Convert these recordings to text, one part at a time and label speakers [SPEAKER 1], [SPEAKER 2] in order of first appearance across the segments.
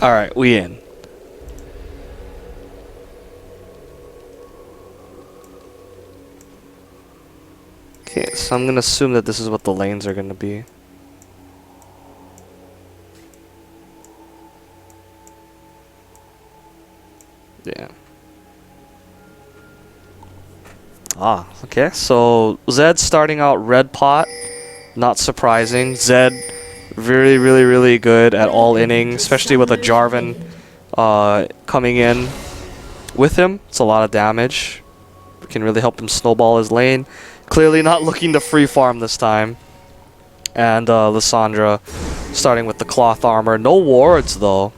[SPEAKER 1] Alright, we in. Okay, so I'm gonna assume that this is what the lanes are gonna be. Yeah. Ah, okay, so Zed starting out red pot. Not surprising. Zed really good at all innings, especially with a Jarvan coming in with him. It's a lot of damage. Can really help him snowball his lane. Clearly not looking to free farm this time. And Lissandra starting with the cloth armor. No wards though.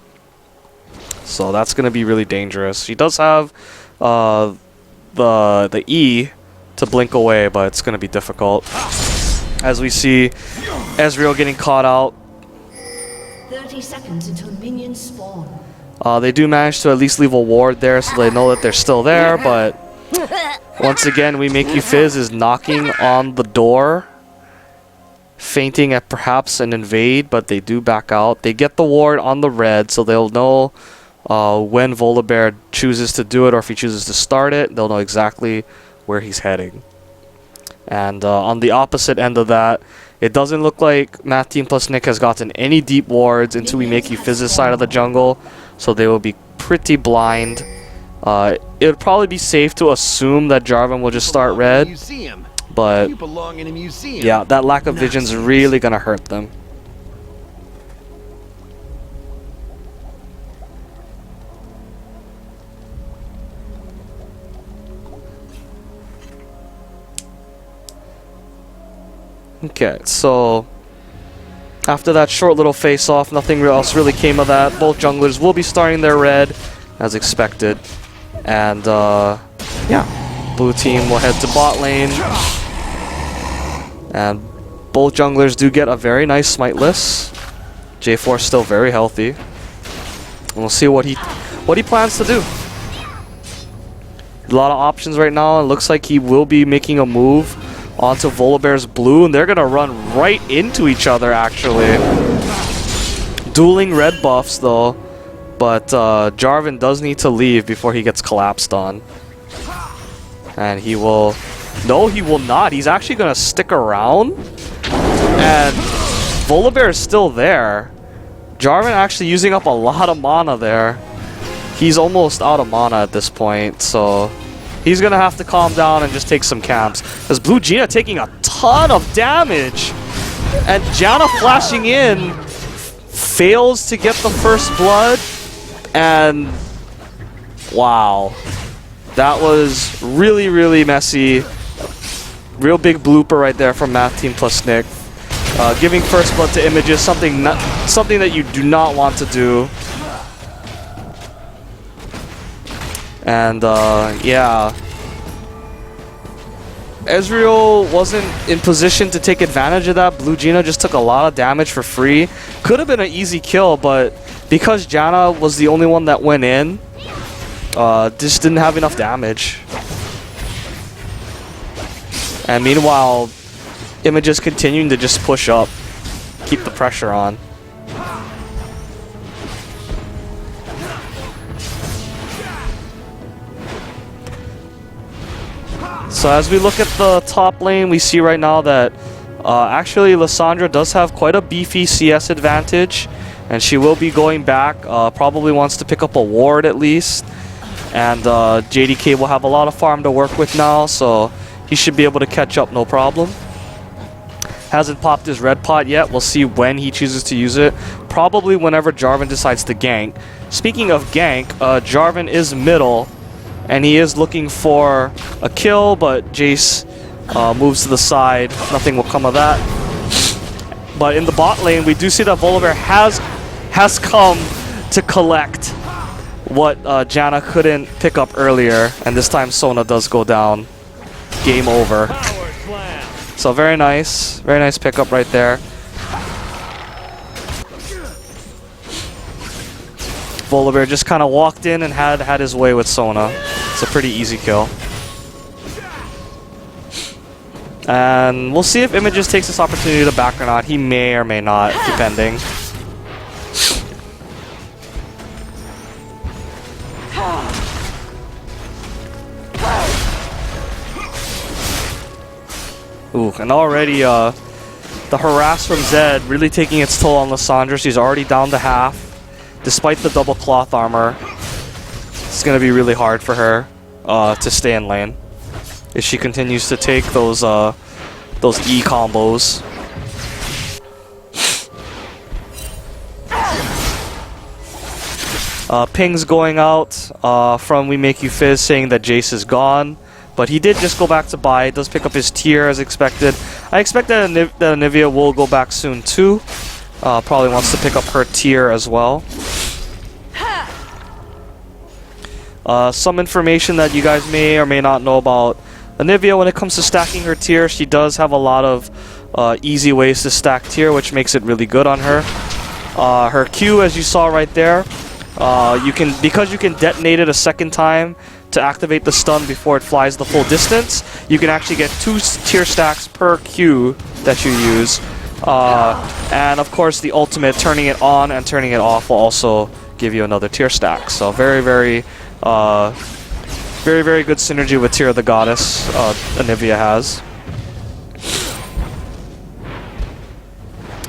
[SPEAKER 1] So that's going to be really dangerous. She does have the E to blink away, but it's going to be difficult. As we see Ezreal getting caught out.
[SPEAKER 2] 30 seconds until minions spawn.
[SPEAKER 1] They do manage to at least leave a ward there, so they know that they're still there, but once again, We Make You Fizz is knocking on the door, feinting at perhaps an invade, but they do back out. They get the ward on the red, so they'll know when Volibear chooses to do it, or if he chooses to start it, they'll know exactly where he's heading. And on the opposite end of that, it doesn't look like Math Team plus Nick has gotten any deep wards into We Make You Fizz's side of the jungle, so they will be pretty blind. It would probably be safe to assume that Jarvan will just start red, but yeah, that lack of vision is really going to hurt them. Okay, so after that short little face-off, nothing else really came of that. Both junglers will be starting their red, as expected. And, yeah, blue team will head to bot lane. And both junglers do get a very nice smiteless. J4 still very healthy. And we'll see what he plans to do. A lot of options right now. It looks like he will be making a move onto Volibear's blue, and they're gonna run right into each other, actually. Dueling red buffs, though, but Jarvan does need to leave before he gets collapsed on. And he will... No, he will not. He's actually gonna stick around, and Volibear is still there. Jarvan actually using up a lot of mana there. He's almost out of mana at this point, so... He's going to have to calm down and just take some camps. Because Blue Gina taking a ton of damage. And Janna flashing in fails to get the first blood. And wow. That was really messy. Real big blooper right there from Math Team plus Nick. Giving first blood to Images, something that you do not want to do. And, yeah. Ezreal wasn't in position to take advantage of that. Blue Gina just took a lot of damage for free. Could have been an easy kill, but because Janna was the only one that went in, just didn't have enough damage. And meanwhile, Images continuing to just push up, keep the pressure on. So as we look at the top lane, we see right now that actually Lissandra does have quite a beefy CS advantage, and she will be going back, probably wants to pick up a ward at least, and JDK will have a lot of farm to work with now, so he should be able to catch up no problem. Hasn't popped his red pot yet. We'll see when he chooses to use it, probably whenever Jarvan decides to gank. Speaking of gank, Jarvan is middle, and he is looking for a kill, but Jace moves to the side. Nothing will come of that. But in the bot lane, we do see that Volibear has come to collect what Janna couldn't pick up earlier. And this time Sona does go down. Game over. So very nice pickup right there. Volibear just kind of walked in and had his way with Sona. It's a pretty easy kill. And we'll see if Images takes this opportunity to back or not. He may or may not, depending. Ooh, and already the harass from Zed really taking its toll on Lissandra. She's already down to half. Despite the double cloth armor, it's going to be really hard for her to stay in lane if she continues to take those E combos. Pings going out from We Make You Fizz saying that Jace is gone. But he did just go back to buy. Does pick up his tier as expected. I expect that Anivia will go back soon too. Probably wants to pick up her tier as well. Some information that you guys may or may not know about Anivia when it comes to stacking her tier. She does have a lot of easy ways to stack tier, which makes it really good on her. Her Q, as you saw right there, because you can detonate it a second time to activate the stun before it flies the full distance, you can actually get 2 tier stacks per Q that you use. And of course the ultimate, turning it on and turning it off, will also give you another tier stack. So very, very good synergy with Tier of the Goddess Anivia has.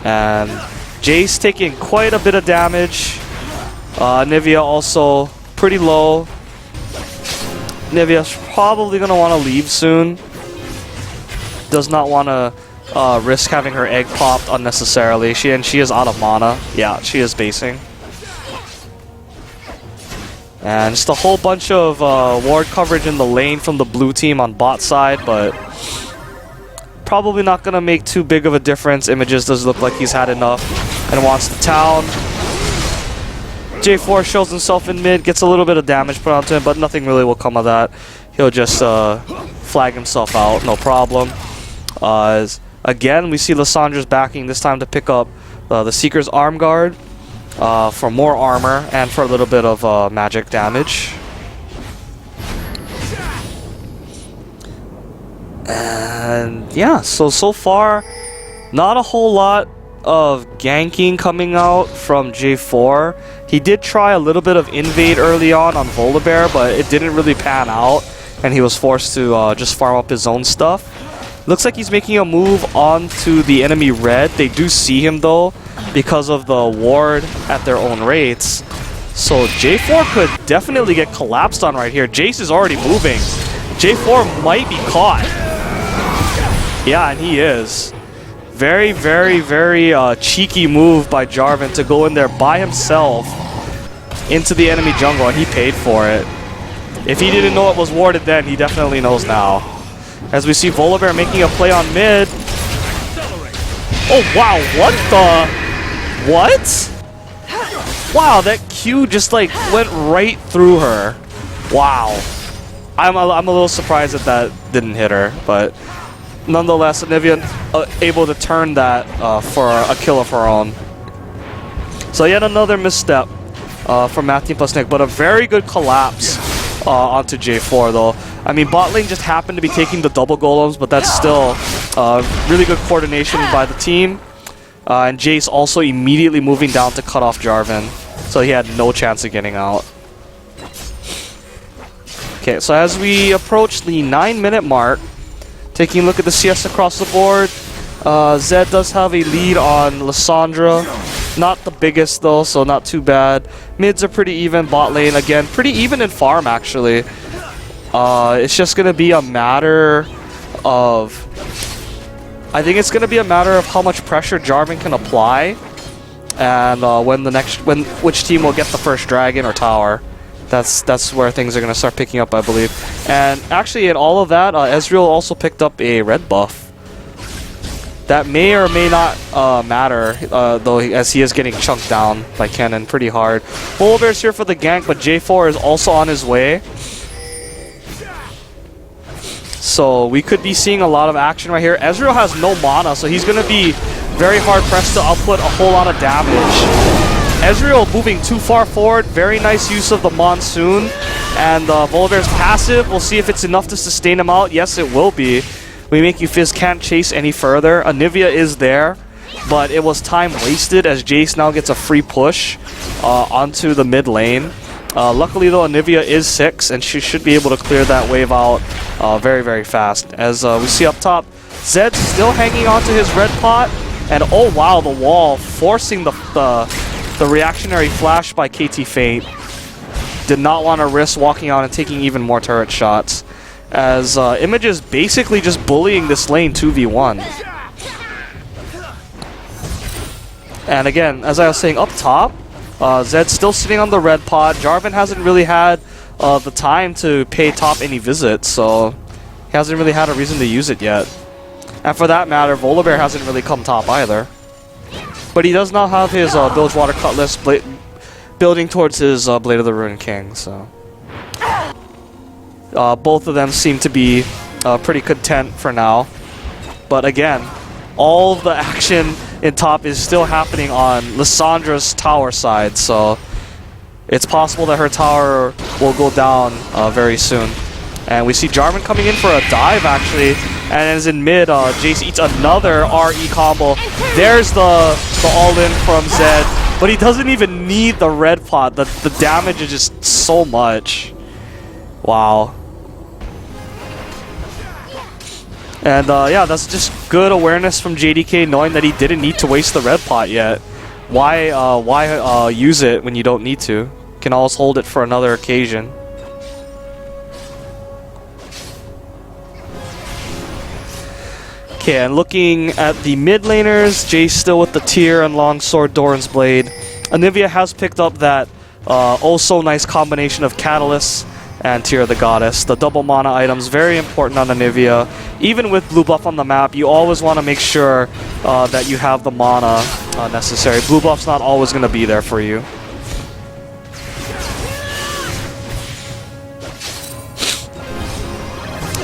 [SPEAKER 1] And Jace taking quite a bit of damage. Anivia also pretty low. Anivia's probably going to want to leave soon. Does not want to risk having her egg popped unnecessarily. She is out of mana. Yeah, she is basing. And just a whole bunch of ward coverage in the lane from the blue team on bot side, but probably not going to make too big of a difference. Images does look like he's had enough and wants the town. J4 shows himself in mid, gets a little bit of damage put onto him, but nothing really will come of that. He'll just flag himself out, no problem. Again, we see Lissandra's backing, this time to pick up the Seeker's Arm Guard for more armor and for a little bit of magic damage. And yeah, so far, not a whole lot of ganking coming out from J4. He did try a little bit of invade early on Volibear, but it didn't really pan out, and he was forced to just farm up his own stuff. Looks like he's making a move onto the enemy red. They do see him though, because of the ward at their own rates. So J4 could definitely get collapsed on right here. Jace is already moving. J4 might be caught. Yeah, and he is. Very, very, very cheeky move by Jarvan to go in there by himself into the enemy jungle, and he paid for it. If he didn't know it was warded then, he definitely knows now. As we see Volibear making a play on mid. Oh, wow, what the? What? Wow, that Q just like went right through her. Wow. I'm a little surprised that didn't hit her, but nonetheless, Anivia able to turn that for a kill of her own. So yet another misstep from Matt plus Nick, but a very good collapse onto J4 though. I mean, bot lane just happened to be taking the double golems, but that's still really good coordination by the team. And Jace also immediately moving down to cut off Jarvan, so he had no chance of getting out. Okay, so as we approach the 9-minute mark, taking a look at the CS across the board, Zed does have a lead on Lissandra. Not the biggest though, so not too bad. Mids are pretty even, bot lane again, pretty even in farm actually. It's just going to be a matter of... I think it's going to be a matter of how much pressure Jarvan can apply, and which team will get the first dragon or tower. That's where things are going to start picking up, I believe. And actually, in all of that, Ezreal also picked up a red buff. That may or may not matter, though, as he is getting chunked down by Kennen pretty hard. Volibear's here for the gank, but J4 is also on his way. So we could be seeing a lot of action right here. Ezreal has no mana, so he's going to be very hard-pressed to output a whole lot of damage. Ezreal moving too far forward. Very nice use of the Monsoon. And Volibear's passive, we'll see if it's enough to sustain him out. Yes, it will be. We Make You Fizz can't chase any further. Anivia is there, but it was time wasted as Jace now gets a free push onto the mid lane. Luckily though, Anivia is 6, and she should be able to clear that wave out very, very fast. As we see up top, Zed's still hanging onto his red pot, and oh wow, the wall forcing the reactionary flash by KT Feint. Did not want to risk walking out and taking even more turret shots, as Image is basically just bullying this lane 2v1. And again, as I was saying up top, Zed's still sitting on the red pot. Jarvan hasn't really had the time to pay top any visits, so he hasn't really had a reason to use it yet. And for that matter, Volibear hasn't really come top either. But he does now have his Bilgewater Cutlass building towards his Blade of the Ruined King, so... both of them seem to be pretty content for now. But again, all of the action in top is still happening on Lissandra's tower side, so it's possible that her tower will go down very soon. And we see Jarvan coming in for a dive, actually, and as in mid, Jace eats another RE combo. There's the all-in from Zed, but he doesn't even need the red pot. The damage is just so much. Wow. And yeah, that's just good awareness from JDK, knowing that he didn't need to waste the red pot yet. Why use it when you don't need to? You can always hold it for another occasion. Okay, and looking at the mid laners, Jay's still with the Tear and Longsword Doran's Blade. Anivia has picked up that oh so nice combination of Catalyst and Tear of the Goddess. The double mana items, very important on Anivia. Even with blue buff on the map, you always want to make sure that you have the mana necessary. Blue buff's not always going to be there for you.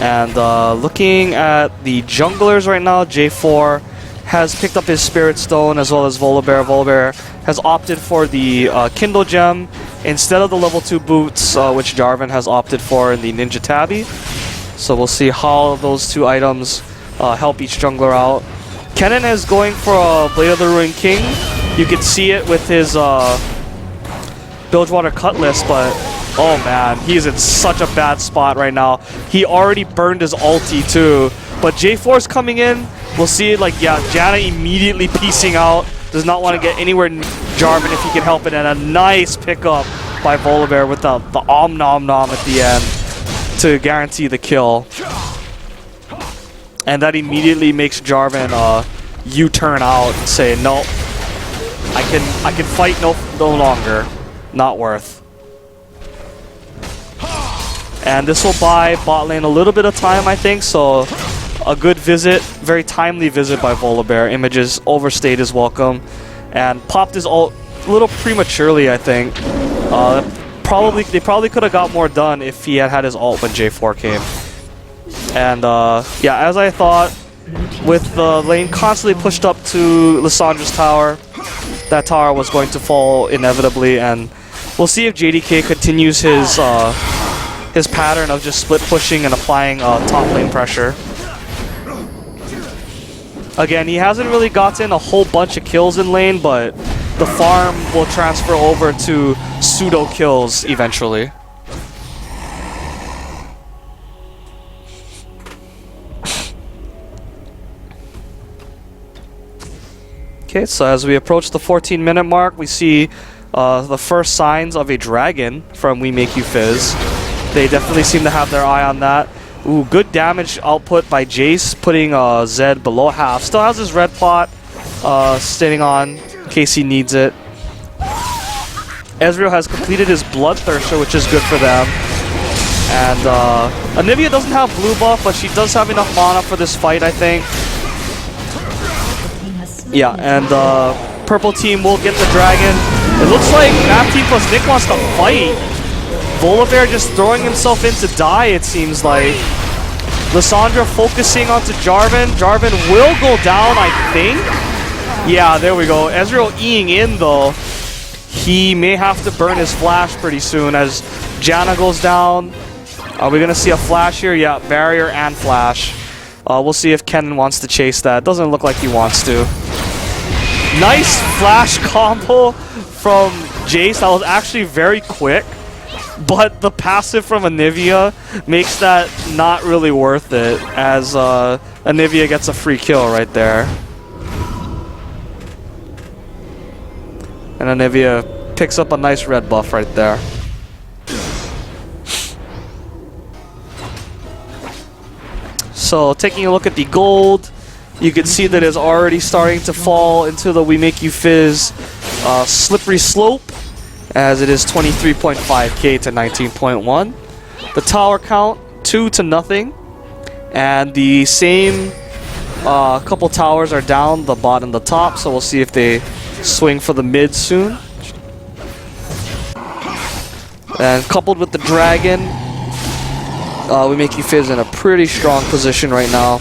[SPEAKER 1] And looking at the junglers right now, J4 has picked up his Spirit Stone as well as Volibear. Volibear has opted for the Kindle Gem instead of the level 2 boots, which Jarvan has opted for in the Ninja Tabby. So we'll see how those two items help each jungler out. Kennen is going for a Blade of the Ruined King. You can see it with his Bilgewater Cutlass, but oh man, he's in such a bad spot right now. He already burned his ulti too, but J4's coming in. We'll see it, like, yeah, Janna immediately piecing out. Does not want to get anywhere near Jarvan if he can help it, and a nice pickup by Volibear with the Om Nom Nom at the end to guarantee the kill. And that immediately makes Jarvan U-turn out and say, no, I can fight no longer. Not worth. And this will buy bot lane a little bit of time, I think, so a good visit, very timely visit by Volibear. Images overstayed his welcome and popped his ult a little prematurely, I think. They probably could have got more done if he had his ult when J4 came. And yeah, as I thought, with the lane constantly pushed up to Lissandra's tower, that tower was going to fall inevitably, and we'll see if JDK continues his pattern of just split pushing and applying top lane pressure. Again, he hasn't really gotten a whole bunch of kills in lane, but the farm will transfer over to pseudo kills eventually. Okay, so as we approach the 14-minute mark, we see the first signs of a dragon from We Make You Fizz. They definitely seem to have their eye on that. Ooh, good damage output by Jace, putting Zed below half. Still has his red pot staying on in case he needs it. Ezreal has completed his Bloodthirster, which is good for them. And Anivia doesn't have blue buff, but she does have enough mana for this fight, I think. Yeah, and purple team will get the dragon. It looks like map team plus Nick wants to fight. Volibear just throwing himself in to die, it seems like. Lissandra focusing onto Jarvan. Jarvan will go down, I think. Yeah, there we go. Ezreal E'ing in, though. He may have to burn his flash pretty soon as Janna goes down. Are we going to see a flash here? Yeah, barrier and flash. We'll see if Kennen wants to chase that. Doesn't look like he wants to. Nice flash combo from Jace. That was actually very quick. but the passive from Anivia makes that not really worth it, as Anivia gets a free kill right there. And Anivia picks up a nice red buff right there. So taking a look at the gold, you can see that it's already starting to fall into the We Make You Fizz slippery slope, as it is 23.5k to 19.1. The tower count 2-0, and the same couple towers are down, the bot and the top, so we'll see if they swing for the mid soon. And coupled with the dragon, We Make You Fizz in a pretty strong position right now.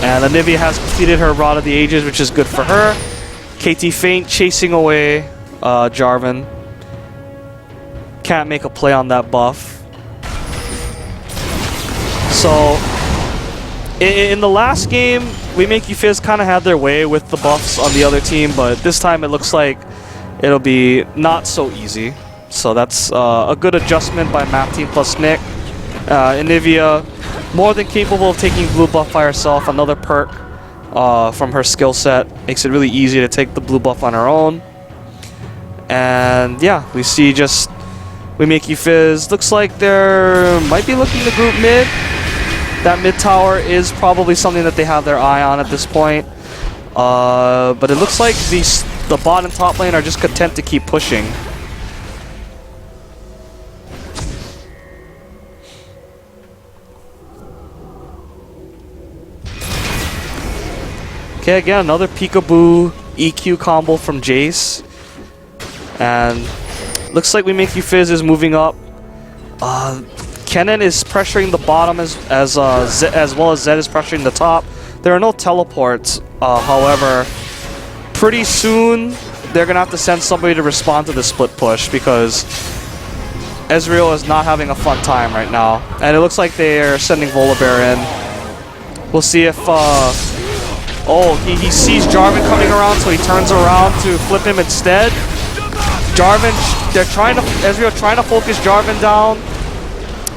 [SPEAKER 1] And Anivia has completed her Rod of the Ages, which is good for her. KT Feint chasing away Jarvan. Can't make a play on that buff. So, in the last game, We Make You Fizz kind of had their way with the buffs on the other team, but this time it looks like it'll be not so easy. So that's a good adjustment by Map Team plus Nick. Anivia, more than capable of taking blue buff by herself. Another perk from her skill set makes it really easy to take the blue buff on her own. And yeah, we see just We Make You Fizz. Looks like they might be looking to group mid. That mid tower is probably something that they have their eye on at this point. But it looks like the bot and top lane are just content to keep pushing. Okay, again, another peekaboo EQ combo from Jace. And looks like We Make You Fizz is moving up. Kennen is pressuring the bottom as well as Zed is pressuring the top. There are no teleports, however, pretty soon they're going to have to send somebody to respond to the split push, because Ezreal is not having a fun time right now. And it looks like they're sending Volibear in. We'll see if... oh, he sees Jarvan coming around, so he turns around to flip him instead. Jarvan, Ezreal trying to focus Jarvan down.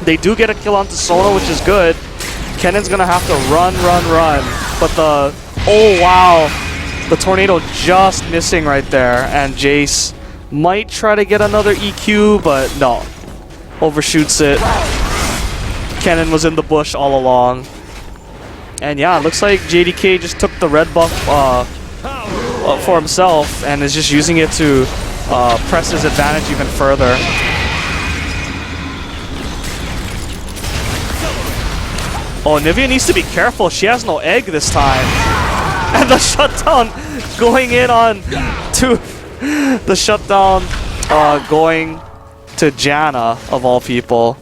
[SPEAKER 1] They do get a kill onto Sona, which is good. Kennen's gonna have to run. But oh wow, the tornado just missing right there. And Jace might try to get another EQ, but no, overshoots it. Kennen was in the bush all along. And yeah, it looks like JDK just took the red buff for himself and is just using it to press his advantage even further. Oh, Nivea needs to be careful. She has no egg this time. And the shutdown going in on to the shutdown going to Janna, of all people.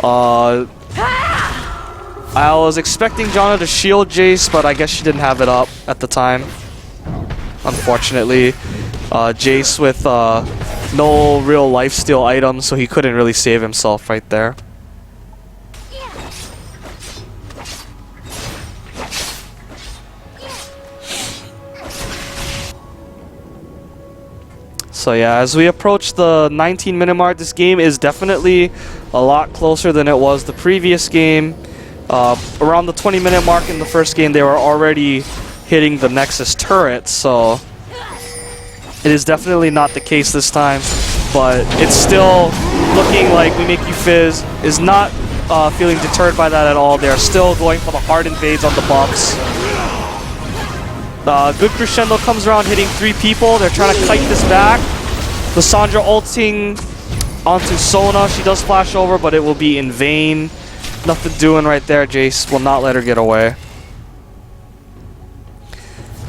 [SPEAKER 1] I was expecting Janna to shield Jace, but I guess she didn't have it up at the time. Unfortunately, Jace with no real lifesteal items, so he couldn't really save himself right there. So yeah, as we approach the 19-minute mark, this game is definitely a lot closer than it was the previous game. Around the 20-minute mark in the first game, they were already hitting the Nexus turret, so it is definitely not the case this time. But it's still looking like We Make You Fizz is not feeling deterred by that at all. They are still going for the hard invades on the buffs. Good crescendo comes around, hitting 3 people. They're trying to kite this back. Lissandra ulting onto Sona. She does flash over, but it will be in vain. Nothing doing right there. Jace will not let her get away.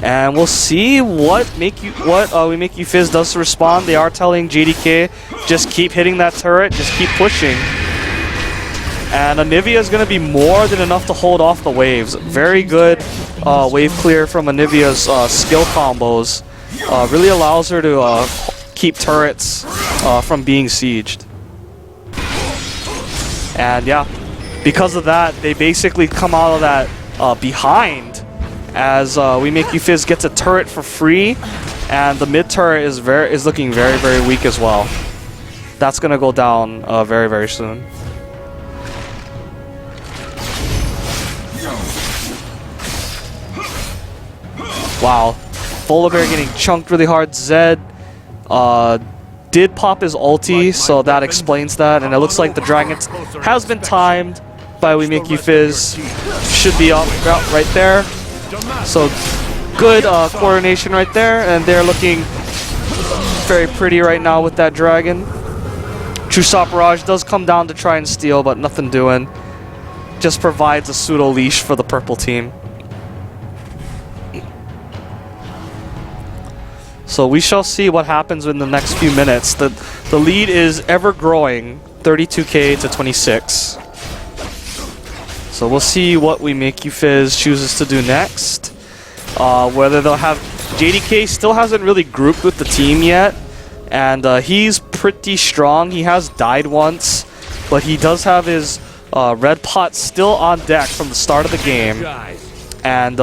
[SPEAKER 1] And we'll see what We Make You Fizz does to respond. They are telling JDK, just keep hitting that turret, just keep pushing. And Anivia is going to be more than enough to hold off the waves. Very good wave clear from Anivia's skill combos. Really allows her to keep turrets from being sieged. And yeah, because of that, they basically come out of that behind as We Make You Fizz gets a turret for free, and the mid turret is looking very, very weak as well. That's gonna go down very, very soon. Wow, Volibear getting chunked really hard. Zed did pop his ulti, so that explains that, and it looks like the dragon has been timed by We Make You Fizz. Should be up right there. So good coordination right there, and they're looking very pretty right now with that dragon. True Barrage does come down to try and steal, but nothing doing. Just provides a pseudo leash for the purple team. So we shall see what happens in the next few minutes. The lead is ever growing, 32k to 26. So we'll see what We Make You Fizz chooses to do next. Whether they'll have... JDK still hasn't really grouped with the team yet. And he's pretty strong. He has died once. But he does have his red pot still on deck from the start of the game. And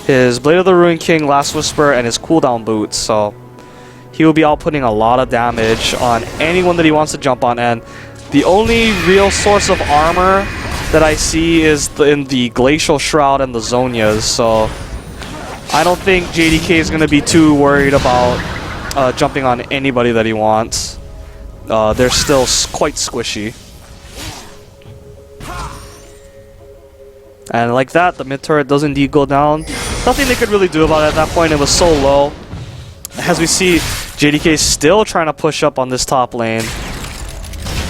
[SPEAKER 1] his Blade of the Ruined King, Last Whisper, and his cooldown boots. So he will be outputting a lot of damage on anyone that he wants to jump on. And the only real source of armor that I see is in the Glacial Shroud and the Zonias. So I don't think JDK is going to be too worried about jumping on anybody that he wants. They're still quite squishy. And like that, the mid turret does indeed go down. Nothing they could really do about it at that point. It was so low. As we see, JDK is still trying to push up on this top lane.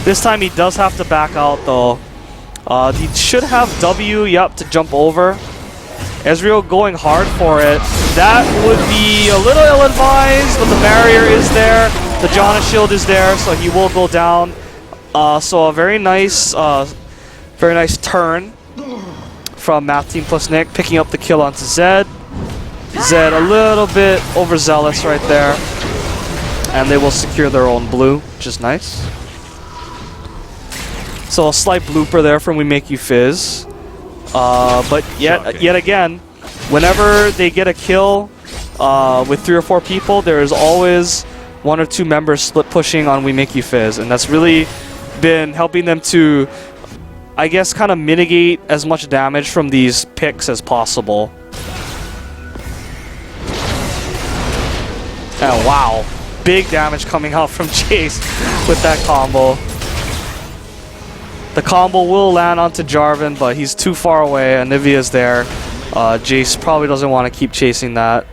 [SPEAKER 1] This time he does have to back out though. He should have W, yep, to jump over. Ezreal going hard for it. That would be a little ill-advised, but the barrier is there. The Janna shield is there, so he will go down. So a very nice turn from Math Team plus Nick, picking up the kill onto Zed. Zed a little bit overzealous right there. And they will secure their own blue, which is nice. So a slight blooper there from We Make You Fizz. But yet again, whenever they get a kill with 3 or 4 people, there is always 1 or 2 members split pushing on We Make You Fizz. And that's really been helping them to, I guess, kind of mitigate as much damage from these picks as possible. And wow, big damage coming out from Chase with that combo. The combo will land onto Jarvan, but he's too far away. Anivia's there. Jace probably doesn't want to keep chasing that.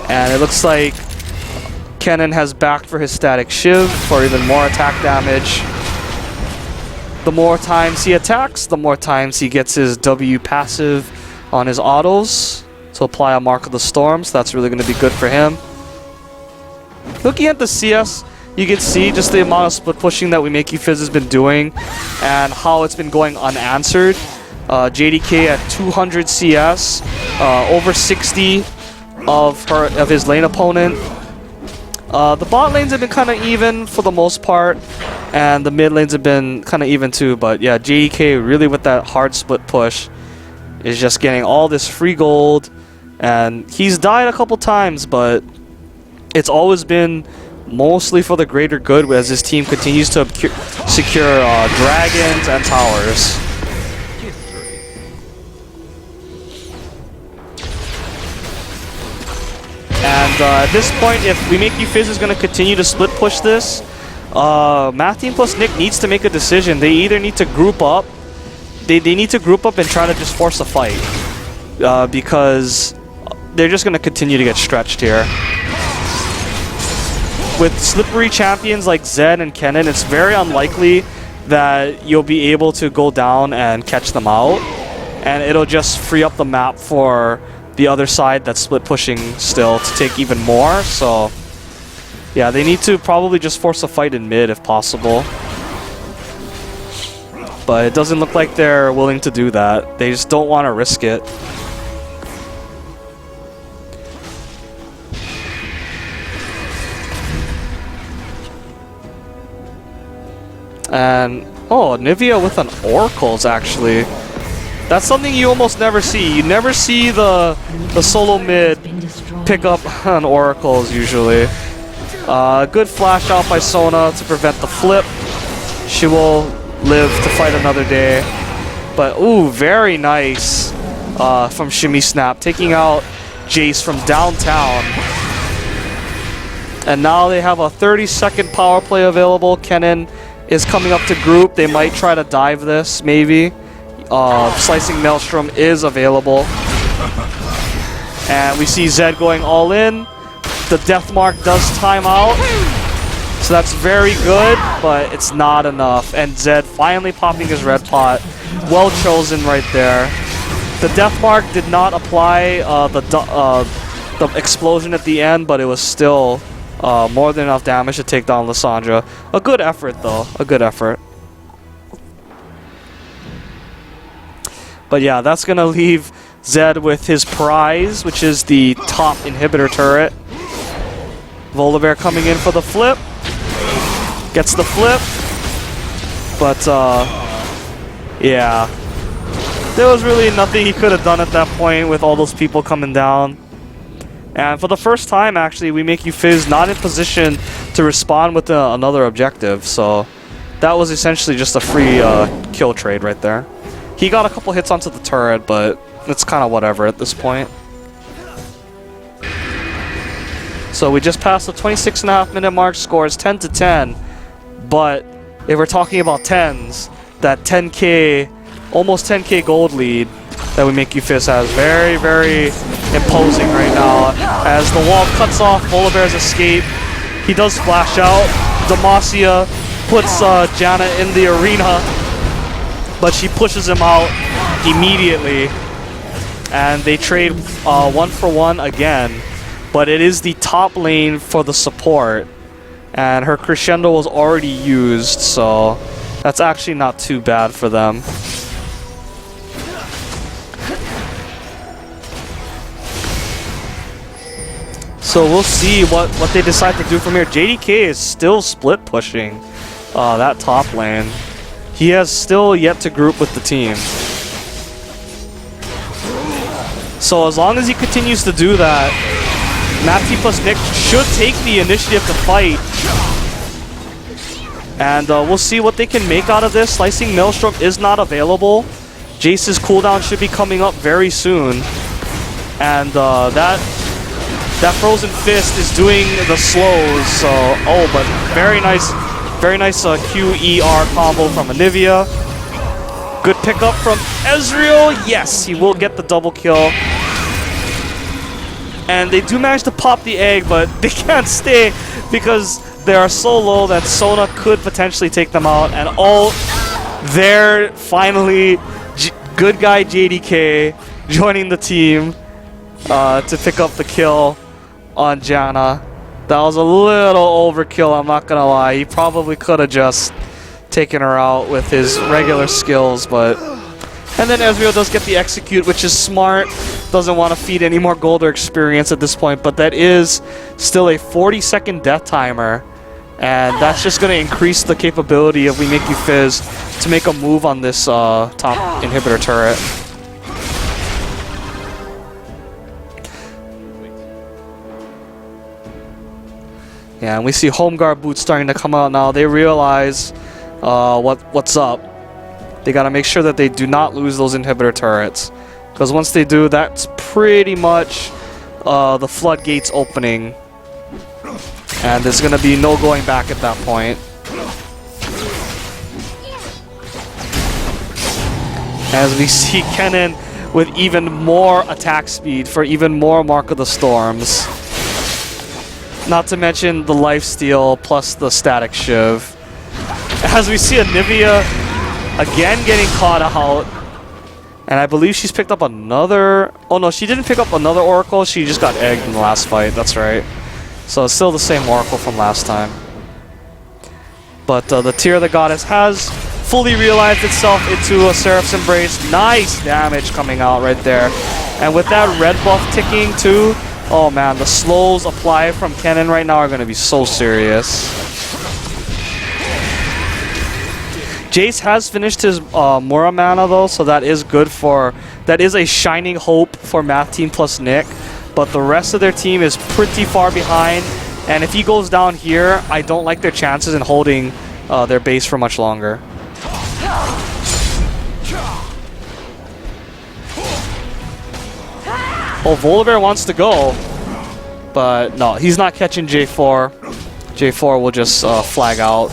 [SPEAKER 1] And it looks like Kennen has backed for his static Shiv for even more attack damage. The more times he attacks, the more times he gets his W passive on his autos to apply a Mark of the Storm, so that's really going to be good for him. Looking at the CS, you can see just the amount of split pushing that We Make You Fizz has been doing and how it's been going unanswered. JDK at 200 CS, over 60 of his lane opponent. The bot lanes have been kind of even for the most part, and the mid lanes have been kind of even too, but yeah, JDK really with that hard split push is just getting all this free gold, and he's died a couple times, but it's always been mostly for the greater good as his team continues to secure dragons and towers. And at this point, if We Make You Fizz is going to continue to split push this, Math Team plus Nick needs to make a decision. They either need to group up, they need to group up and try to just force a fight, because they're just going to continue to get stretched here. With slippery champions like Zed and Kennen, it's very unlikely that you'll be able to go down and catch them out, and it'll just free up the map for the other side that's split pushing still to take even more. So yeah, they need to probably just force a fight in mid if possible, but it doesn't look like they're willing to do that. They just don't want to risk it. And oh, Nivea with an Oracle's actually That's something you almost never see. You never see the solo mid pick up on oracles usually. Good flash out by Sona to prevent the flip. She will live to fight another day. But ooh, very nice from Shimmy Snap, taking out Jace from downtown. And now they have a 30-second power play available. Kennen is coming up to group. They might try to dive this, maybe. Slicing Maelstrom is available. And we see Zed going all in. The Death Mark does time out. So that's very good, but it's not enough. And Zed finally popping his red pot. Well chosen right there. The Death Mark did not apply the explosion at the end, but it was still more than enough damage to take down Lissandra. A good effort, though. A good effort. But yeah, that's going to leave Zed with his prize, which is the top inhibitor turret. Volibear coming in for the flip. Gets the flip. But, yeah. There was really nothing he could have done at that point with all those people coming down. And for the first time, actually, we make you Fizz not in position to respond with another objective. So that was essentially just a free kill trade right there. He got a couple hits onto the turret, but it's kind of whatever at this point. So we just passed the 26.5-minute mark. Score is 10-10. But if we're talking about tens, that 10K, almost 10K gold lead that we make you Fizz has very, very imposing right now. As the wall cuts off Volibear's escape, he does flash out. Demacia puts Janna in the arena, but she pushes him out immediately. And they trade 1-for-1 again. But it is the top lane for the support. And her crescendo was already used, so that's actually not too bad for them. So we'll see what they decide to do from here. JDK is still split pushing that top lane. He has still yet to group with the team. So as long as he continues to do that, Mapty plus Nick should take the initiative to fight. And we'll see what they can make out of this. Slicing Maelstrom is not available. Jace's cooldown should be coming up very soon. And that Frozen Fist is doing the slows. So, oh, but very nice QER combo from Anivia. Good pickup from Ezreal. Yes, he will get the double kill. And they do manage to pop the egg, but they can't stay because they are so low that Sona could potentially take them out. And oh, there finally, good guy JDK joining the team to pick up the kill on Janna. That was a little overkill, I'm not gonna lie. He probably could have just taken her out with his regular skills, but... And then Ezreal does get the execute, which is smart. Doesn't want to feed any more gold or experience at this point, but that is still a 40-second death timer. And that's just going to increase the capability of We Make You Fizz to make a move on this top inhibitor turret. Yeah, and we see Home Guard boots starting to come out now. They realize what's up. They gotta make sure that they do not lose those inhibitor turrets. Because once they do, that's pretty much the floodgates opening. And there's gonna be no going back at that point. As we see Kennen with even more attack speed for even more Mark of the Storms. Not to mention the lifesteal plus the static shiv. As we see Anivia again getting caught out. And I believe she's picked up another... Oh no, she didn't pick up another Oracle. She just got egged in the last fight. That's right. So it's still the same Oracle from last time. But the Tear of the Goddess has fully realized itself into a Seraph's Embrace. Nice damage coming out right there. And with that red buff ticking too, oh man, the slows applied from Kennen right now are going to be so serious. Jace has finished his Mura mana though, so that is good for... That is a shining hope for Math Team plus Nick. But the rest of their team is pretty far behind. And if he goes down here, I don't like their chances in holding their base for much longer. Oh, Volibear wants to go. But no, he's not catching J4. J4 will just flag out.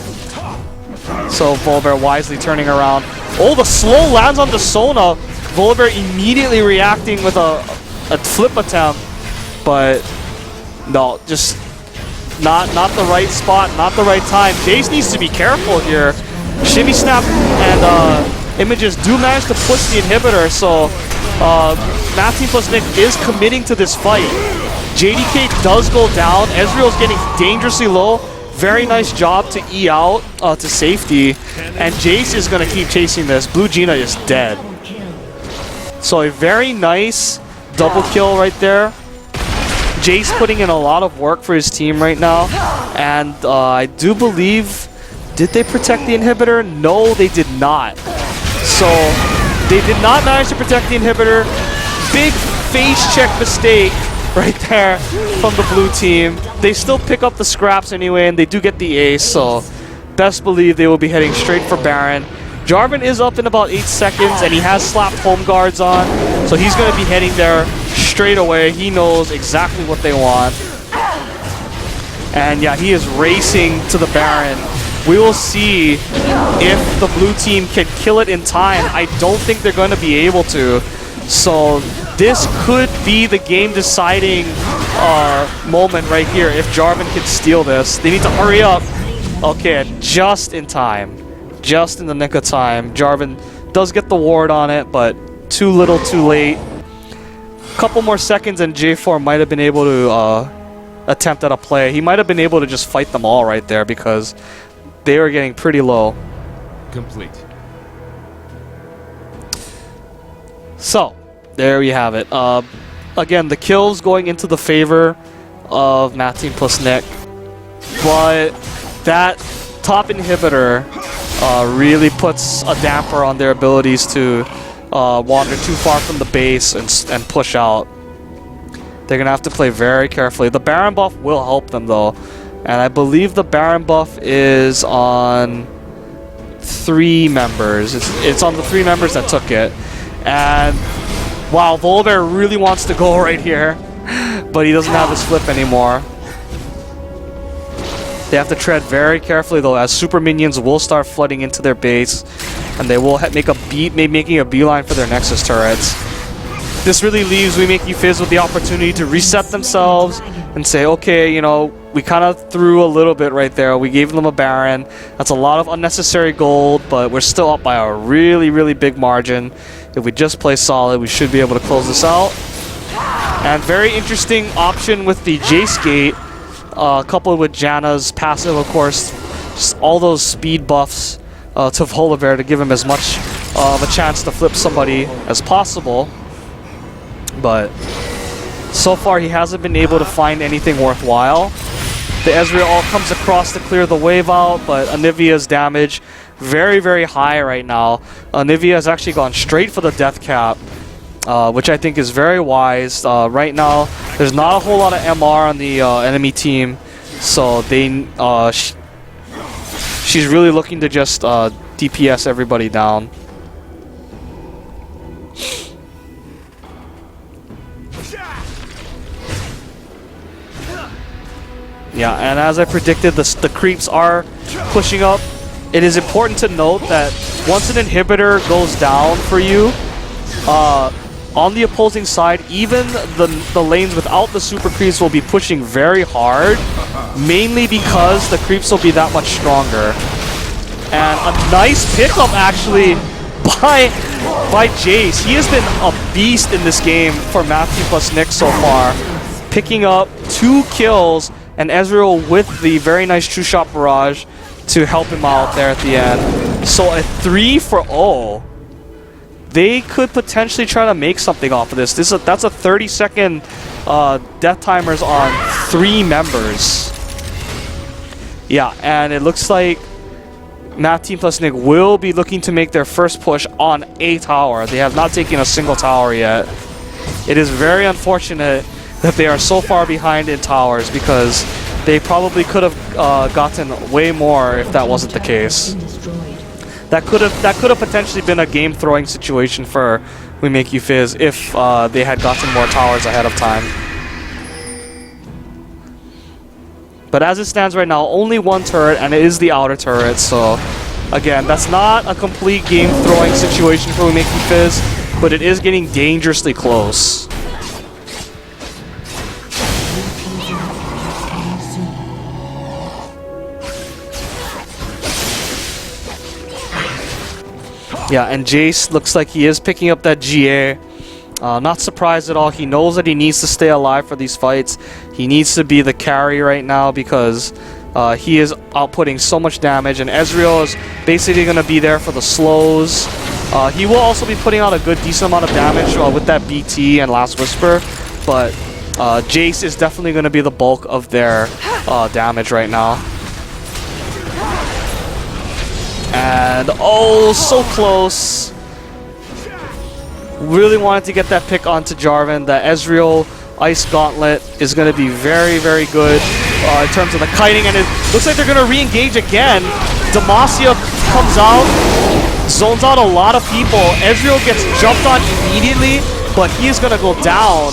[SPEAKER 1] So Volibear wisely turning around. Oh, the slow lands on the Sona. Volibear immediately reacting with a flip attempt. But no, just not the right spot, not the right time. Jace needs to be careful here. Shimmy Snap and Images do manage to push the inhibitor, so Math Team plus Nick is committing to this fight. JDK does go down. Ezreal's getting dangerously low. Very nice job to E out to safety. And Jace is going to keep chasing this. Blue Gina is dead. So a very nice double kill right there. Jace putting in a lot of work for his team right now. And I do believe... Did they protect the inhibitor? No, they did not. So they did not manage to protect the inhibitor. Big face check mistake right there from the blue team. They still pick up the scraps anyway, and they do get the ace, so best believe they will be heading straight for Baron. Jarvan is up in about 8 seconds, and he has slapped home guards on, so he's going to be heading there straight away. He knows exactly what they want. And yeah, he is racing to the Baron. We will see if the blue team can kill it in time. I don't think they're going to be able to. So this could be the game-deciding moment right here if Jarvan can steal this. They need to hurry up. Okay, just in time. Just in the nick of time. Jarvan does get the ward on it, but too little, too late. Couple more seconds and J4 might have been able to attempt at a play. He might have been able to just fight them all right there because they were getting pretty low.
[SPEAKER 3] Complete.
[SPEAKER 1] So, there we have it. Again, the kills going into the favor of Math Team plus Nick. But that top inhibitor really puts a damper on their abilities to wander too far from the base and push out. They're going to have to play very carefully. The Baron buff will help them though. And I believe the Baron buff is on 3 members. It's on the 3 members that took it. And wow, Volibear really wants to go right here, but he doesn't have his flip anymore. They have to tread very carefully though, as super minions will start flooding into their base, and they will making a beeline for their Nexus turrets. This really leaves We Make You Fizz with the opportunity to reset themselves and say, okay, you know, we kind of threw a little bit right there. We gave them a Baron. That's a lot of unnecessary gold, but we're still up by a really, really big margin. If we just play solid, we should be able to close this out. And very interesting option with the Jace Gate, coupled with Janna's passive, of course. Just all those speed buffs to Volibear to give him as much of a chance to flip somebody as possible. But so far he hasn't been able to find anything worthwhile. The Ezreal all comes across to clear the wave out, but Anivia's damage very, very high right now. Anivia has actually gone straight for the death cap, which I think is very wise. Right now, there's not a whole lot of MR on the enemy team, so they she's really looking to just DPS everybody down. Yeah, and as I predicted, the creeps are pushing up. It is important to note that once an inhibitor goes down for you, on the opposing side, even the lanes without the super creeps will be pushing very hard, mainly because the creeps will be that much stronger. And a nice pickup actually by Jace. He has been a beast in this game for Math Team plus Nick so far, picking up 2 kills. And Ezreal with the very nice True Shot Barrage to help him out there at the end. So a 3-for-0. They could potentially try to make something off of this. That's a 30-second death timers on 3 members. Yeah, and it looks like Math Team plus Nick will be looking to make their first push on a tower. They have not taken a single tower yet. It is very unfortunate that they are so far behind in towers because they probably could have gotten way more if that wasn't the case. That could have potentially been a game-throwing situation for We Make You Fizz if they had gotten more towers ahead of time. But as it stands right now, only one turret, and it is the outer turret, so again, that's not a complete game-throwing situation for We Make You Fizz, but it is getting dangerously close. Yeah, and Jace looks like he is picking up that GA. Not surprised at all. He knows that he needs to stay alive for these fights. He needs to be the carry right now because he is outputting so much damage, and Ezreal is basically going to be there for the slows. He will also be putting out a good decent amount of damage with that BT and Last Whisper, but Jace is definitely going to be the bulk of their damage right now. And oh, so close. Really wanted to get that pick onto Jarvan. The Ezreal Ice Gauntlet is going to be very, very good in terms of the kiting, and it looks like they're going to re-engage again. Demacia comes out, zones out a lot of people. Ezreal gets jumped on immediately, but he is going to go down.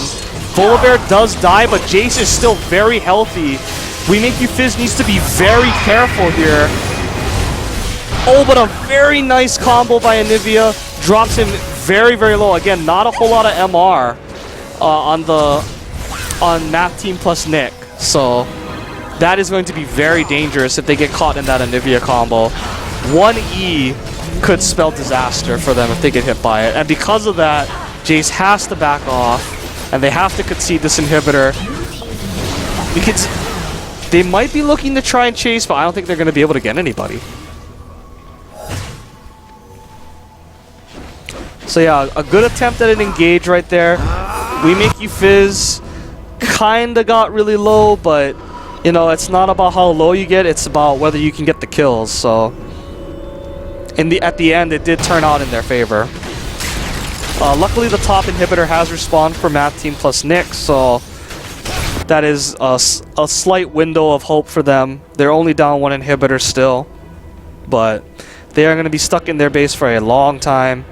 [SPEAKER 1] Volibear does die, but Jace is still very healthy. We Make You Fizz needs to be very careful here. Oh, but a very nice combo by Anivia. Drops him very, very low. Again, not a whole lot of MR on Math Team plus Nick. So that is going to be very dangerous if they get caught in that Anivia combo. 1E could spell disaster for them if they get hit by it. And because of that, Jace has to back off, and they have to concede this inhibitor. Because they might be looking to try and chase, but I don't think they're going to be able to get anybody. So yeah, a good attempt at an engage right there. We Make You Fizz kinda got really low, but you know, it's not about how low you get, it's about whether you can get the kills. So at the end, it did turn out in their favor. Luckily, the top inhibitor has respawned for Math Team plus Nick, so that is a slight window of hope for them. They're only down one inhibitor still, but they are going to be stuck in their base for a long time.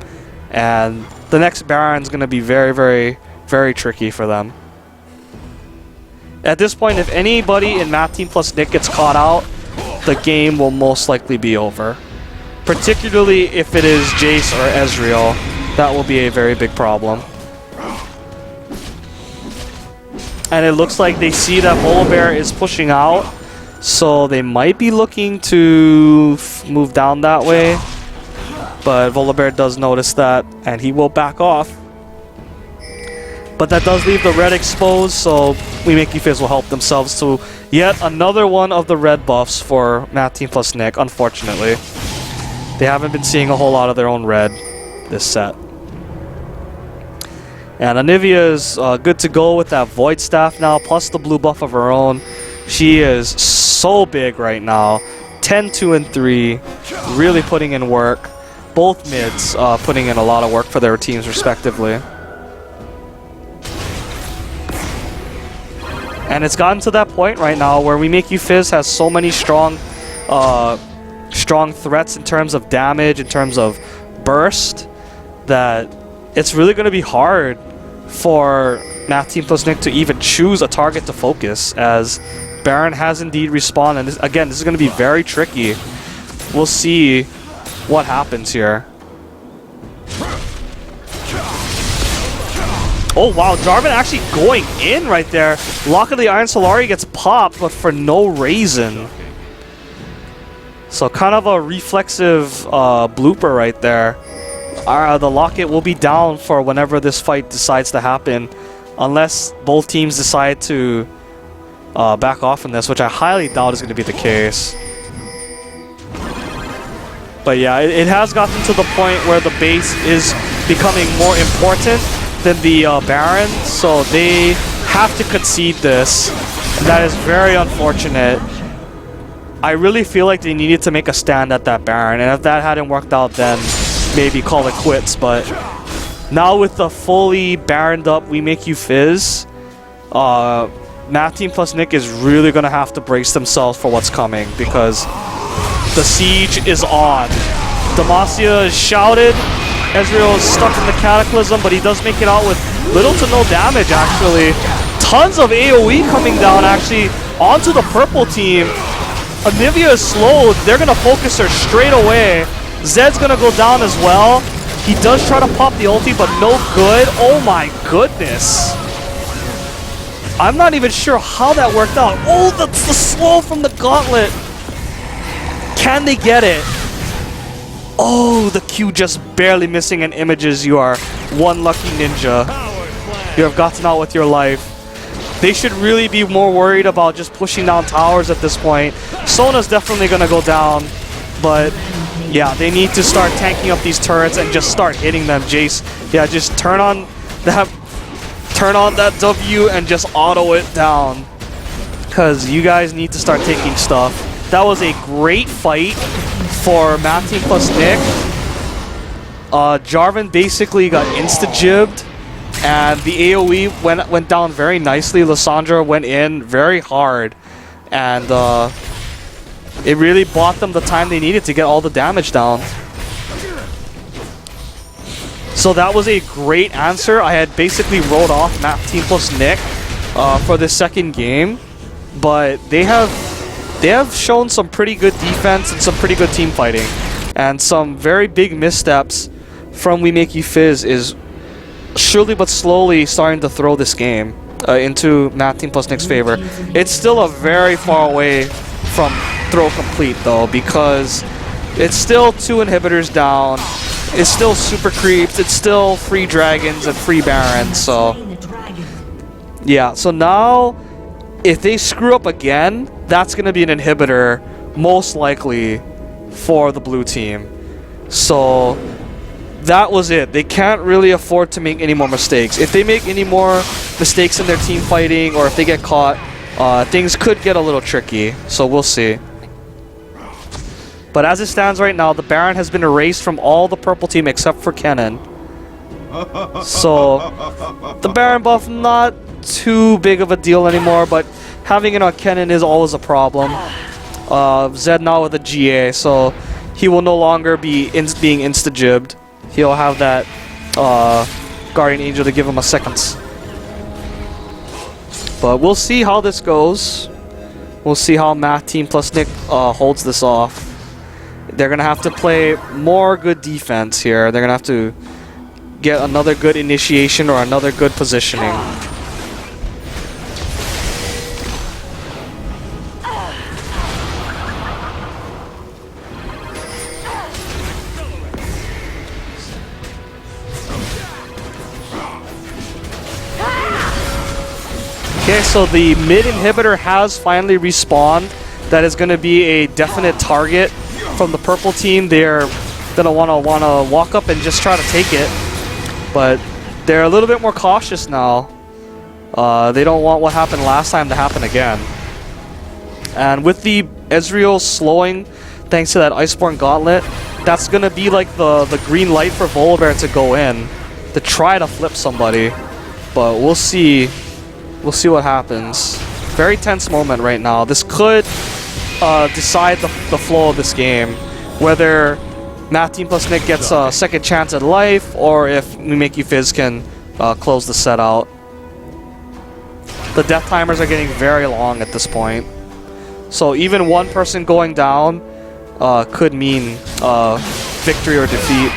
[SPEAKER 1] And the next Baron's going to be very, very, very tricky for them. At this point, if anybody in Math Team plus Nick gets caught out, the game will most likely be over. Particularly if it is Jace or Ezreal, that will be a very big problem. And it looks like they see that Volibear is pushing out, so they might be looking to move down that way. But Volibear does notice that, and he will back off. But that does leave the red exposed, so We Make You Fizz will help themselves to yet another one of the red buffs for Math Team plus Nick, unfortunately. They haven't been seeing a whole lot of their own red this set. And Anivia is good to go with that Void Staff now, plus the blue buff of her own. She is so big right now. 10, 2, and 3, really putting in work. Both mids putting in a lot of work for their teams respectively. And it's gotten to that point right now where We Make You Fizz has so many strong threats in terms of damage, in terms of burst, that it's really going to be hard for Math Team plus Nick to even choose a target to focus, as Baron has indeed respawned. And again, this is going to be very tricky. We'll see what happens here. Oh wow, Jarvan actually going in right there. Lock of the Iron Solari gets popped, but for no reason. So kind of a reflexive blooper right there. The Locket will be down for whenever this fight decides to happen, unless both teams decide to back off from this, which I highly doubt is going to be the case. But yeah, it has gotten to the point where the base is becoming more important than the Baron, so they have to concede this. And that is very unfortunate. I really feel like they needed to make a stand at that Baron, and if that hadn't worked out, then maybe call it quits. But now with the fully Baroned up We Make You Fizz, Math Team plus Nick is really gonna have to brace themselves for what's coming, because the siege is on. Demacia is shouted. Ezreal is stuck in the Cataclysm, but he does make it out with little to no damage, actually. Tons of AoE coming down, actually, onto the purple team. Anivia is slowed. They're going to focus her straight away. Zed's going to go down as well. He does try to pop the ulti, but no good. Oh my goodness. I'm not even sure how that worked out. Oh, that's the slow from the gauntlet. Can they get it? Oh, the Q just barely missing in images. You are one lucky ninja. You have gotten out with your life. They should really be more worried about just pushing down towers at this point. Sona's definitely going to go down, but yeah, they need to start tanking up these turrets and just start hitting them. Jace, yeah, just turn on that W and just auto it down, because you guys need to start taking stuff. That was a great fight for Math Team plus Nick. Jarvan basically got insta-jibbed, and the AoE went down very nicely. Lissandra went in very hard, and it really bought them the time they needed to get all the damage down. So that was a great answer. I had basically rolled off Math Team plus Nick for the second game, but they have shown some pretty good defense and some pretty good team fighting, and some very big missteps from We Make You Fizz is surely but slowly starting to throw this game into Math Team plus Nick's favor. It's still a very far away from throw complete though, because it's still 2 inhibitors down, it's still super creeps, it's still free dragons and free barons. So yeah, so now if they screw up again, that's going to be an inhibitor most likely for the blue team. So that was it. They can't really afford to make any more mistakes. If they make any more mistakes in their team fighting, or if they get caught, things could get a little tricky. So we'll see. But as it stands right now, the Baron has been erased from all the purple team except for Kennen. So the Baron buff, not too big of a deal anymore, but having it on Kennen is always a problem. Zed now with a GA, so he will no longer be being insta-jibbed. He'll have that Guardian Angel to give him a second. But we'll see how this goes. We'll see how Math Team plus Nick holds this off. They're going to have to play more good defense here. They're going to have to get another good initiation or another good positioning. Okay, so the mid inhibitor has finally respawned. That is going to be a definite target from the purple team. They're going to want to walk up and just try to take it. But they're a little bit more cautious now. They don't want what happened last time to happen again. And with the Ezreal slowing, thanks to that Iceborne Gauntlet, that's going to be like the green light for Volibear to go in, to try to flip somebody. But we'll see. We'll see what happens. Very tense moment right now. This could decide the flow of this game. Whether Math Team plus Nick gets a second chance at life, or if We Make You Fizz can close the set out. The death timers are getting very long at this point. So even one person going down could mean victory or defeat.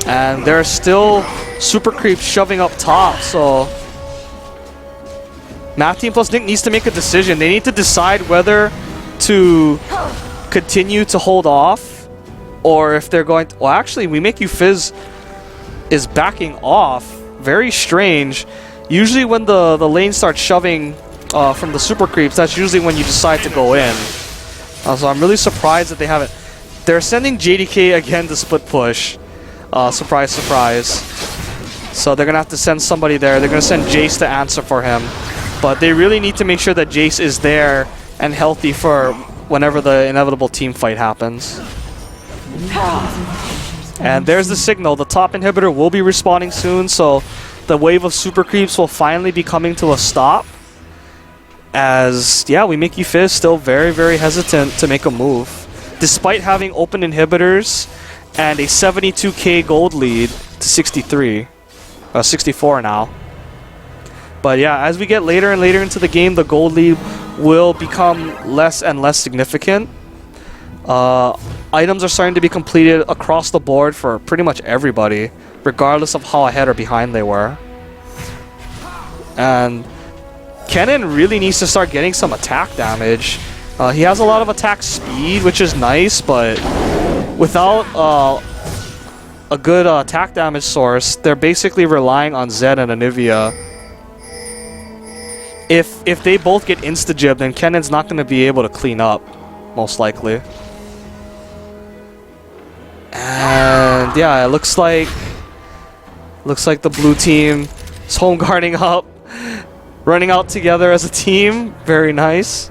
[SPEAKER 1] And there's still super creeps shoving up top, so Math Team plus Nick needs to make a decision. They need to decide whether to continue to hold off, or if they're going to... Well, actually, We Make You Fizz is backing off. Very strange. Usually when the lane starts shoving from the super creeps, that's usually when you decide to go in. So I'm really surprised that they haven't... They're sending JDK again to split push. Surprise, surprise. So they're going to have to send somebody there. They're going to send Jace to answer for him. But they really need to make sure that Jace is there and healthy for whenever the inevitable team fight happens. And there's the signal. The top inhibitor will be respawning soon, so the wave of super creeps will finally be coming to a stop. As, yeah, we make you Fizz still very, very hesitant to make a move. Despite having open inhibitors and a 72k gold lead to 64 now. But yeah, as we get later and later into the game, the gold lead will become less and less significant. Items are starting to be completed across the board for pretty much everybody, regardless of how ahead or behind they were. And Kennen really needs to start getting some attack damage. He has a lot of attack speed, which is nice, but without a good attack damage source, they're basically relying on Zed and Anivia. If they both get insta-jibbed, then Kennen's not going to be able to clean up, most likely. And yeah, it looks like the blue team is home guarding up, running out together as a team. Very nice.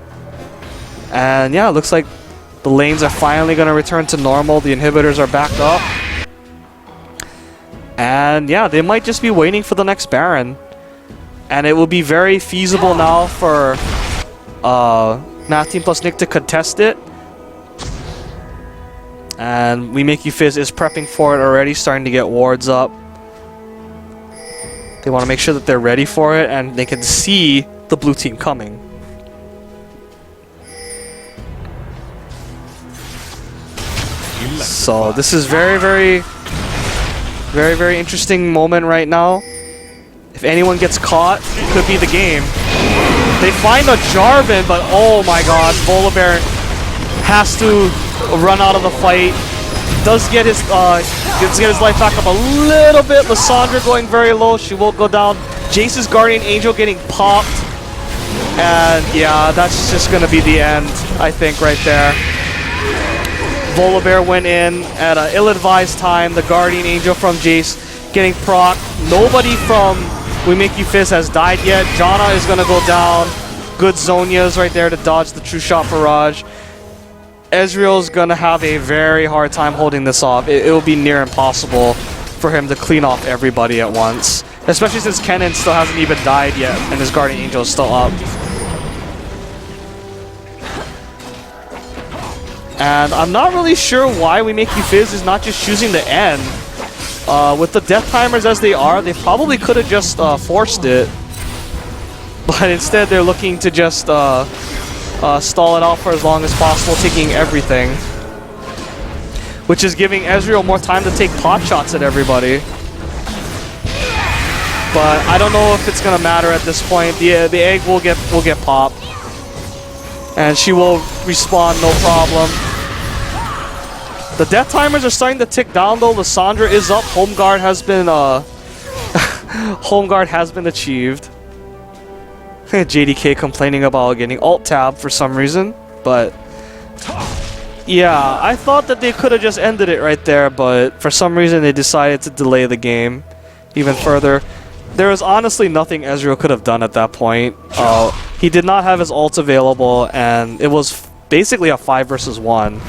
[SPEAKER 1] And yeah, it looks like the lanes are finally going to return to normal. The inhibitors are back up. And yeah, they might just be waiting for the next Baron. And it will be very feasible now for Math Team plus Nick to contest it. And We Make You Fizz is prepping for it already, starting to get wards up. They want to make sure that they're ready for it and they can see the blue team coming. So this is very interesting moment right now. If anyone gets caught, it could be the game. They find a Jarvan, but oh my gosh, Volibear has to run out of the fight. Does get his life back up a little bit. Lissandra going very low. She will go down. Jace's Guardian Angel getting popped. And yeah, that's just going to be the end, I think, right there. Volibear went in at an ill-advised time. The Guardian Angel from Jace getting proc. Nobody from We Make You Fizz has died yet. Janna is going to go down. Good Zonia's right there to dodge the True Shot Barrage. Ezreal's going to have a very hard time holding this off. It will be near impossible for him to clean off everybody at once. Especially since Kennen still hasn't even died yet and his Guardian Angel is still up. And I'm not really sure why We Make You Fizz is not just choosing the end. With the death timers as they are, they probably could have just forced it. But instead they're looking to just stall it out for as long as possible, taking everything. Which is giving Ezreal more time to take pot shots at everybody. But I don't know if it's gonna matter at this point. The egg will get popped. And she will respawn no problem. The death timers are starting to tick down though. Lissandra is up. Home guard has been home guard has been achieved. JDK complaining about getting alt tab for some reason, but yeah, I thought that they could have just ended it right there, but for some reason they decided to delay the game even further. There was honestly nothing Ezreal could have done at that point. He did not have his ult available, and it was basically a 5 versus 1.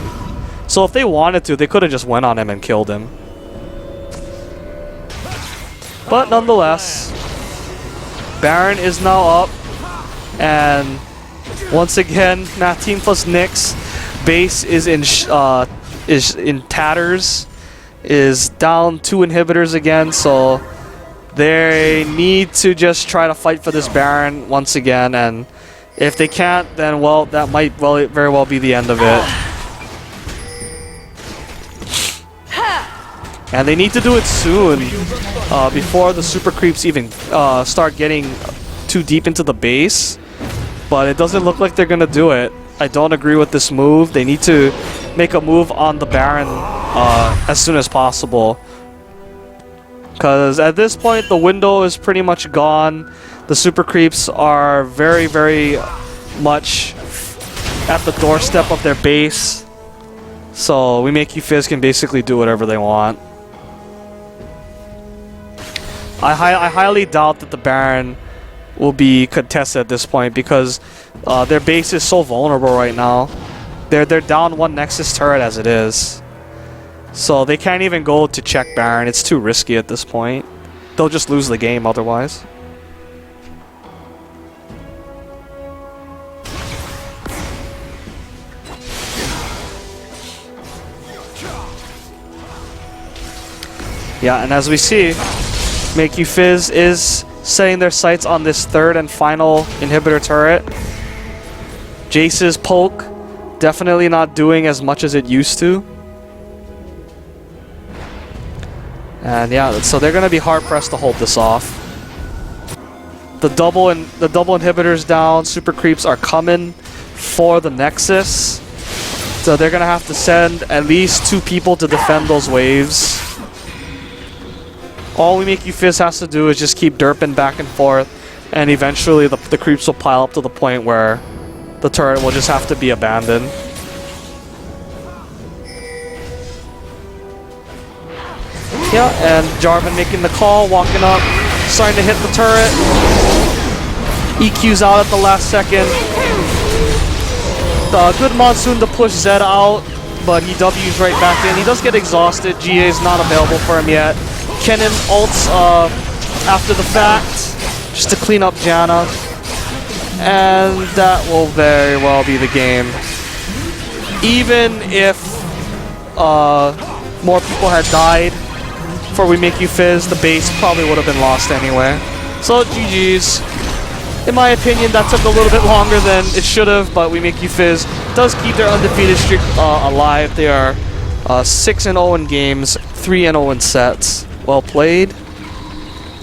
[SPEAKER 1] So if they wanted to, they could have just went on him and killed him. But nonetheless, Baron is now up. And once again, Math Team plus Nyx base is in tatters, is down 2 inhibitors again, so they need to just try to fight for this Baron once again, and if they can't, then well, that might very well be the end of it. And they need to do it soon, before the super creeps even start getting too deep into the base. But it doesn't look like they're gonna do it. I don't agree with this move. They need to make a move on the Baron as soon as possible. Because at this point, the window is pretty much gone. The super creeps are very much at the doorstep of their base. So We Make You Fizz can basically do whatever they want. I highly doubt that the Baron will be contested at this point because their base is so vulnerable right now. They're down one Nexus turret as it is. So they can't even go to check Baron. It's too risky at this point. They'll just lose the game otherwise. Yeah, and as we see, Make You Fizz is setting their sights on this third and final inhibitor turret. Jace's poke definitely not doing as much as it used to. And yeah, so they're going to be hard pressed to hold this off. The double inhibitors down, super creeps are coming for the Nexus. So they're going to have to send at least 2 people to defend those waves. All we Make You Fizz has to do is just keep derping back and forth, and eventually the creeps will pile up to the point where the turret will just have to be abandoned. Yeah, and Jarvan making the call, walking up, starting to hit the turret. EQ's out at the last second. Good Monsoon to push Zed out, but he W's right back in. He does get exhausted. GA is not available for him yet. Kennen ults after the fact, just to clean up Janna. And that will very well be the game. Even if more people had died before We Make You Fizz, the base probably would have been lost anyway. So GG's. In my opinion, that took a little bit longer than it should have, but We Make You Fizz does keep their undefeated streak alive. They are 6-0 in games, 3-0 in sets. Well played.